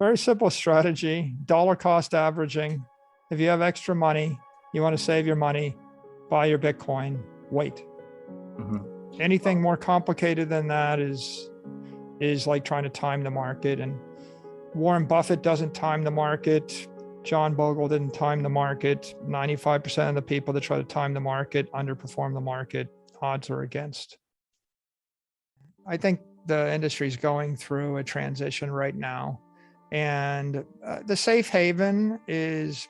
Very simple strategy, dollar cost averaging. If you have extra money, you want to save your money, buy your Bitcoin, wait. Anything more complicated than that is like trying to time the market. And Warren Buffett doesn't time the market. John Bogle didn't time the market. 95% of the people that try to time the market underperform the market. Odds are against. I think the industry is going through a transition right now. And the safe haven is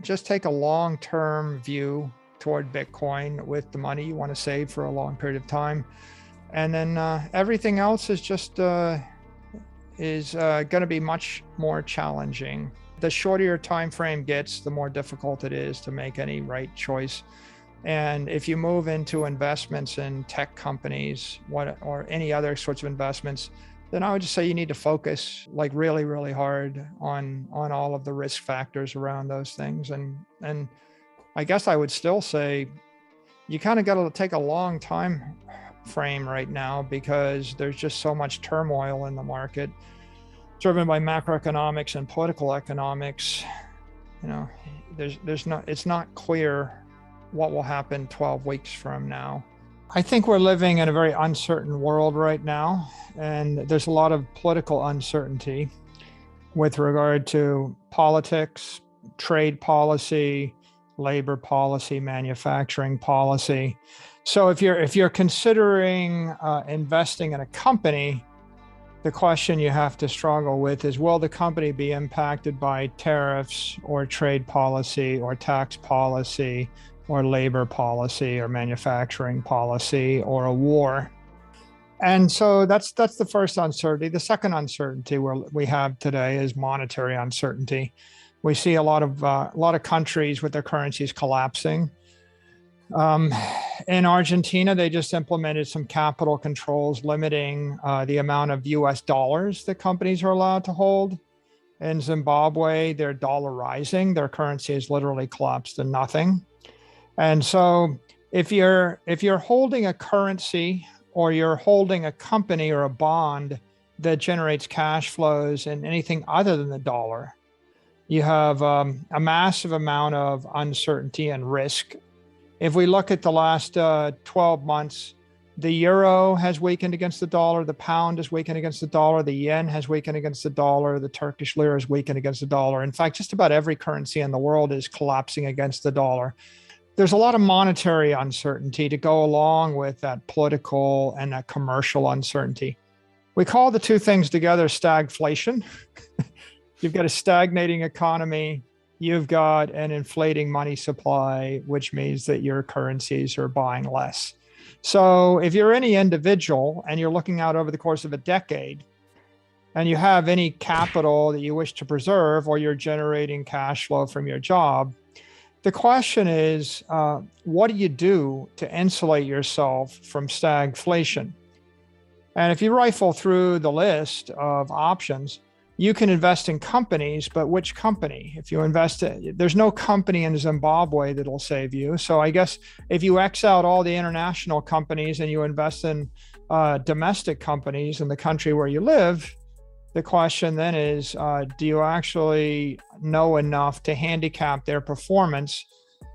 just take a long-term view toward Bitcoin with the money you want to save for a long period of time. And then everything else is just going to be much more challenging. The shorter your time frame gets, the more difficult it is to make any right choice. And if you move into investments in tech companies or any other sorts of investments, then I would just say you need to focus like really, really hard on all of the risk factors around those things. And I guess I would still say you kind of got to take a long time frame right now because there's just so much turmoil in the market, driven by macroeconomics and political economics. You know, it's not clear what will happen 12 weeks from now. I think we're living in a very uncertain world right now, and there's a lot of political uncertainty with regard to politics, trade policy, labor policy, manufacturing policy. So if you're considering investing in a company, the question you have to struggle with is, will the company be impacted by tariffs or trade policy or tax policy or labor policy or manufacturing policy or a war? And so that's the first uncertainty. The second uncertainty we have today is monetary uncertainty. We see a lot of countries with their currencies collapsing. In Argentina, they just implemented some capital controls limiting the amount of US dollars that companies are allowed to hold. In Zimbabwe, they're dollarizing. Their currency has literally collapsed to nothing. And so if you're holding a currency or you're holding a company or a bond that generates cash flows in anything other than the dollar, you have a massive amount of uncertainty and risk. If we look at the last 12 months, the euro has weakened against the dollar, the pound has weakened against the dollar, the yen has weakened against the dollar, the Turkish lira has weakened against the dollar. In fact, just about every currency in the world is collapsing against the dollar. There's a lot of monetary uncertainty to go along with that political and that commercial uncertainty. We call the two things together stagflation. You've got a stagnating economy. You've got an inflating money supply, which means that your currencies are buying less. So if you're any individual and you're looking out over the course of a decade and you have any capital that you wish to preserve, or you're generating cash flow from your job, the question is, what do you do to insulate yourself from stagflation? And if you rifle through the list of options, you can invest in companies, but which company? If you invest, there's no company in Zimbabwe that'll save you. So I guess if you X out all the international companies and you invest in domestic companies in the country where you live, the question then is, do you actually know enough to handicap their performance?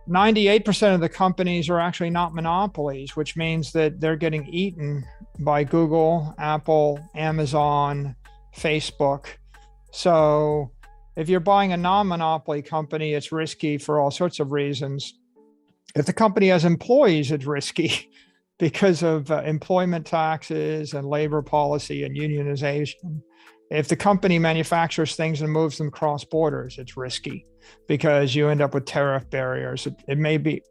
98% of the companies are actually not monopolies, which means that they're getting eaten by Google, Apple, Amazon, Facebook. So if you're buying a non-monopoly company, it's risky for all sorts of reasons. If the company has employees, it's risky because of employment taxes and labor policy and unionization. If the company manufactures things and moves them across borders, it's risky because you end up with tariff barriers. It may be,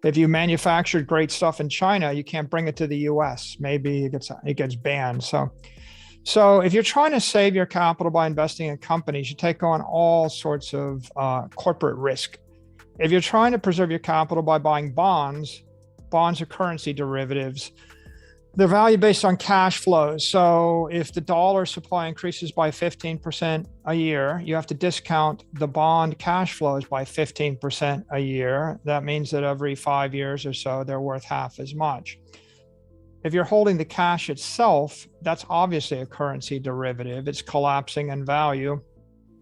if you manufactured great stuff in China, you can't bring it to the US. Maybe it gets banned. So if you're trying to save your capital by investing in companies, you take on all sorts of corporate risk. If you're trying to preserve your capital by buying bonds are currency derivatives. They're valued based on cash flows. So if the dollar supply increases by 15% a year, you have to discount the bond cash flows by 15% a year. That means that every 5 years or so, they're worth half as much. If you're holding the cash itself, that's obviously a currency derivative. It's collapsing in value.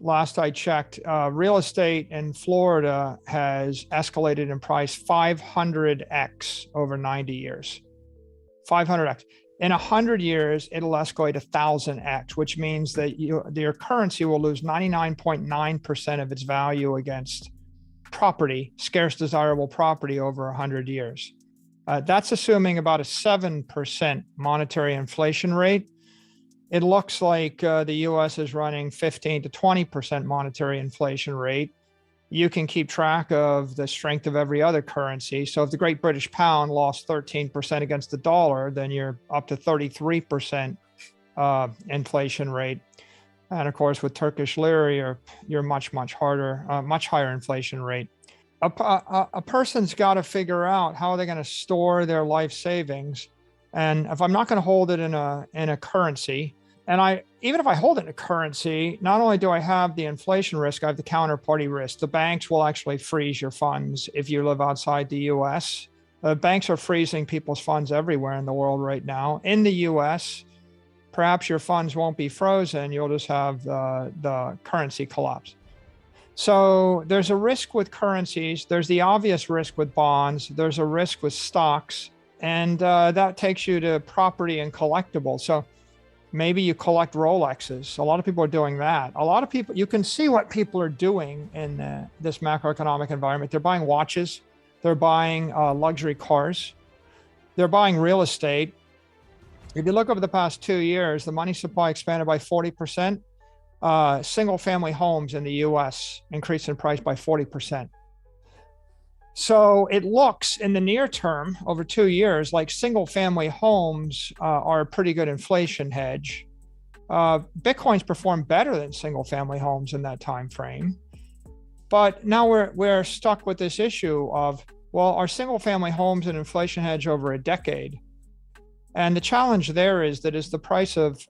last I checked, real estate in Florida has escalated in price 500x over 90 years. 500x. In 100 years, it'll escalate 1,000x, which means that your currency will lose 99.9% of its value against property, scarce desirable property, over 100 years. That's assuming about a 7% monetary inflation rate. It looks like the US is running 15 to 20% monetary inflation rate. You can keep track of the strength of every other currency. So if the Great British Pound lost 13% against the dollar, then you're up to 33% inflation rate. And of course, with Turkish lira, you're much higher inflation rate. A person's got to figure out how they're going to store their life savings. And if I'm not going to hold it in a currency, and even if I hold it in a currency, not only do I have the inflation risk, I have the counterparty risk. The banks will actually freeze your funds if you live outside the US. Banks are freezing people's funds everywhere in the world right now. In the US, perhaps your funds won't be frozen. You'll just have the currency collapse. So there's a risk with currencies. There's the obvious risk with bonds. There's a risk with stocks. And that takes you to property and collectibles. So maybe you collect Rolexes. A lot of people are doing that. A lot of people, you can see what people are doing in this macroeconomic environment. They're buying watches. They're buying luxury cars. They're buying real estate. If you look over the past 2 years, the money supply expanded by 40%. Single family homes in the US increased in price by 40%. So it looks in the near term, over 2 years, like single family homes are a pretty good inflation hedge. Bitcoin's performed better than single family homes in that time frame. But now we're stuck with this issue of, well, are single family homes an inflation hedge over a decade? And the challenge there is that as the price of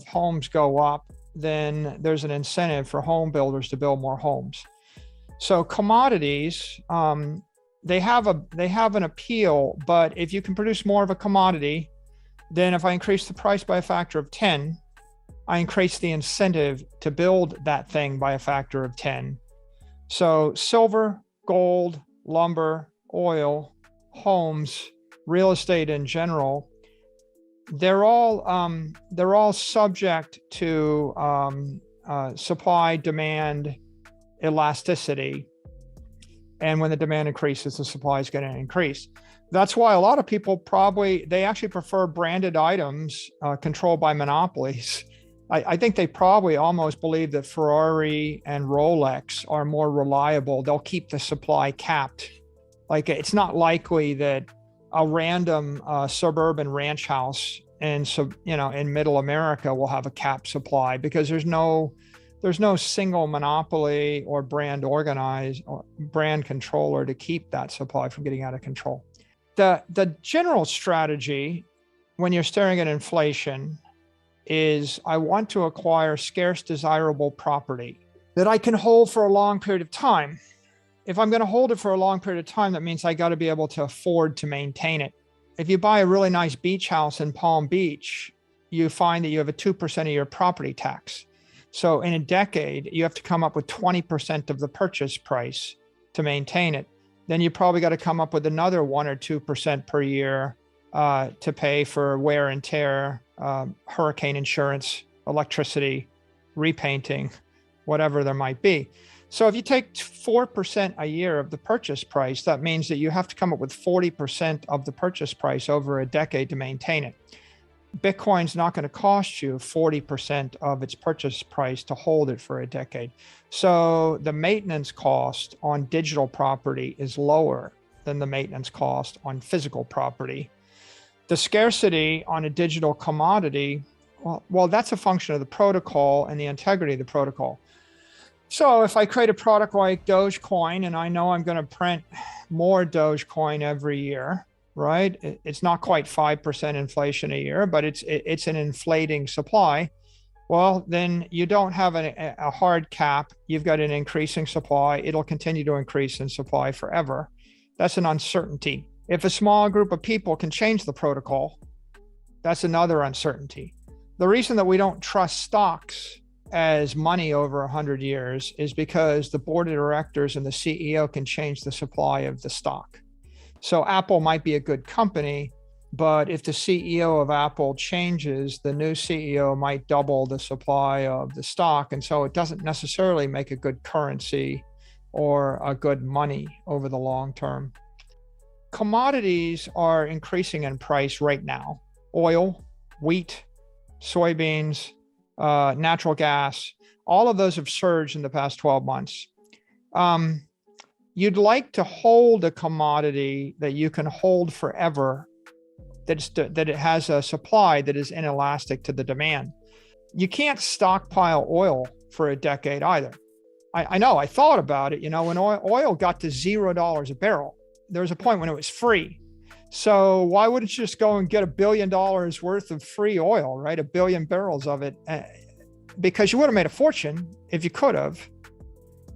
homes go up, then there's an incentive for home builders to build more homes. So commodities, they have an appeal, but if you can produce more of a commodity, then if I increase the price by a factor of 10, I increase the incentive to build that thing by a factor of 10. So silver, gold, lumber, oil, homes, real estate in general, they're all subject to supply demand elasticity. And when the demand increases, the supply is going to increase. That's why a lot of people they actually prefer branded items controlled by monopolies. I think they probably almost believe that Ferrari and Rolex are more reliable. They'll keep the supply capped. Like, it's not likely that a random suburban ranch house in middle America will have a capped supply, because there's no single monopoly or brand organized or brand controller to keep that supply from getting out of control. The general strategy when you're staring at inflation is, I want to acquire scarce desirable property that I can hold for a long period of time. If I'm going to hold it for a long period of time, that means I got to be able to afford to maintain it. If you buy a really nice beach house in Palm Beach, you find that you have a 2% of your property tax. So in a decade, you have to come up with 20% of the purchase price to maintain it. Then you probably got to come up with another 1 or 2% per year to pay for wear and tear, hurricane insurance, electricity, repainting, whatever there might be. So if you take 4% a year of the purchase price, that means that you have to come up with 40% of the purchase price over a decade to maintain it. Bitcoin's not going to cost you 40% of its purchase price to hold it for a decade. So the maintenance cost on digital property is lower than the maintenance cost on physical property. The scarcity on a digital commodity, well, that's a function of the protocol and the integrity of the protocol. So if I create a product like Dogecoin, and I know I'm going to print more Dogecoin every year, right? It's not quite 5% inflation a year, but it's an inflating supply. Well, then you don't have a hard cap. You've got an increasing supply. It'll continue to increase in supply forever. That's an uncertainty. If a small group of people can change the protocol, that's another uncertainty. The reason that we don't trust stocks as money over 100 years is because the board of directors and the CEO can change the supply of the stock. So Apple might be a good company, but if the CEO of Apple changes, the new CEO might double the supply of the stock. And so it doesn't necessarily make a good currency or a good money over the long term. Commodities are increasing in price right now. Oil, wheat, soybeans, natural gas, all of those have surged in the past 12 months. You'd like to hold a commodity that you can hold forever, that it has a supply that is inelastic to the demand. You can't stockpile oil for a decade either. I know, I thought about it, when oil got to $0 a barrel, there was a point when it was free. So why wouldn't you just go and get $1 billion worth of free oil, right? 1 billion barrels of it, because you would have made a fortune if you could have,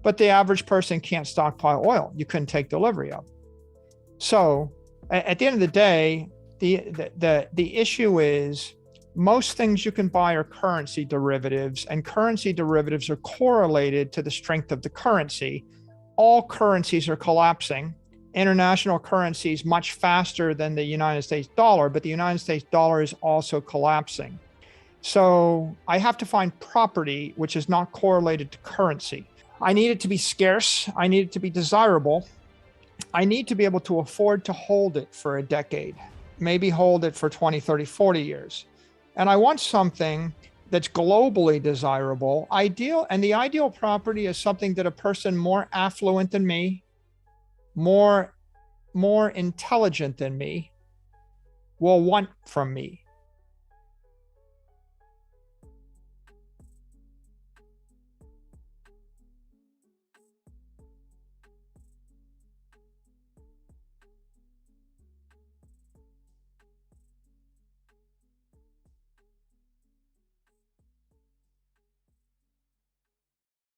but the average person can't stockpile oil. You couldn't take delivery of. So at the end of the day, the issue is most things you can buy are currency derivatives, and currency derivatives are correlated to the strength of the currency. All currencies are collapsing. International currencies much faster than the United States dollar, but the United States dollar is also collapsing. So I have to find property which is not correlated to currency. I need it to be scarce. I need it to be desirable. I need to be able to afford to hold it for a decade, maybe hold it for 20, 30, 40 years. And I want something that's globally desirable, ideal. And the ideal property is something that a person more affluent than me, more intelligent than me will want from me.